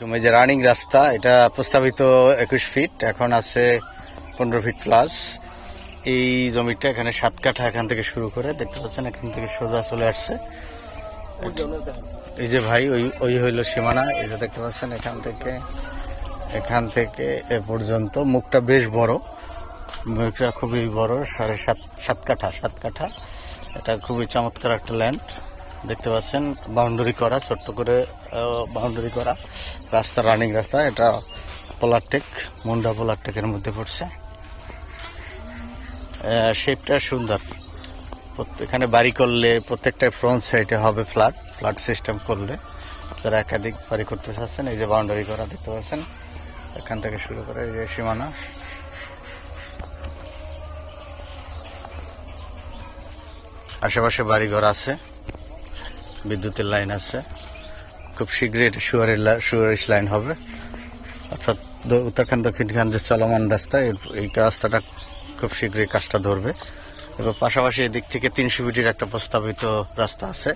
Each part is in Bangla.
এই যে রানিং রাস্তা, এটা প্রস্তাবিত 21 ফিট, এখন আছে 15 ফিট প্লাস। এই জমিটা এখানে 7 কাঠা, এখান থেকে শুরু করে দেখতে পাচ্ছেন, এখান থেকে সোজা চলে আসছে। এই যে ভাই, ওই হইল সীমানা, এই যে দেখতে পাচ্ছেন, এখান থেকে এ পর্যন্ত। মুখটা বেশ বড়, মুখটা খুবই বড়, 7.5 কাঠা, 7 কাঠা। এটা খুবই চমৎকার একটা ল্যান্ড দেখতে পাচ্ছেন, বাউন্ডারি করা, ছোট্ট করে বাউন্ডারি করা রাস্তা, রানিং রাস্তা। এটা পোলারটেক, মুন্ডা পোলারটেকের মধ্যে পড়ছে। শেপটা সুন্দর। এখানে বাড়ি করলে প্রত্যেকটা ফ্রন্ট সাইডে হবে ফ্ল্যাট সিস্টেম করলে, যারা একাধিক বাড়ি করতে চাচ্ছেন। এই যে বাউন্ডারি করা দেখতে পাচ্ছেন, এখান থেকে শুরু করে এই যে সীমানা। আশেপাশে বাড়িঘর আছে, বিদ্যুতের লাইন আছে। খুব শীঘ্রই এটা সুয়ারেজ লাইন হবে, অর্থাৎ উত্তরখান দক্ষিণখান যে চলমান রাস্তা, এই রাস্তাটা খুব শীঘ্রই কাজটা ধরবে। এবার পাশাপাশি এদিক থেকে 300 ফিটের একটা প্রস্তাবিত রাস্তা আছে।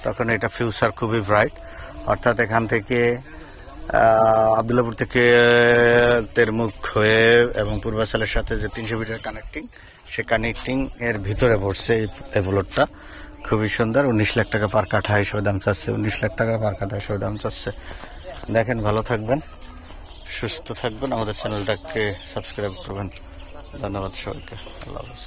তখন এটা ফিউচার খুবই ব্রাইট, অর্থাৎ এখান থেকে আবদুল্লাপুর থেকে তেরমুখ হয়ে এবং পূর্বাচলের সাথে যে 300 ফিটের কানেক্টিং, সে কানেক্টিং এর ভিতরে পড়ছে এই প্লটটা। খুবই সুন্দর। 19 লাখ টাকা পার কাঠা হিসেবে দাম চাচ্ছে, 19 লাখ টাকা পার কাঠা হিসেবে দাম চাচ্ছে। দেখেন, ভালো থাকবেন, সুস্থ থাকবেন, আমাদের চ্যানেলটাকে সাবস্ক্রাইব করবেন। ধন্যবাদ সবাইকে, আল্লাহ হাফেজ।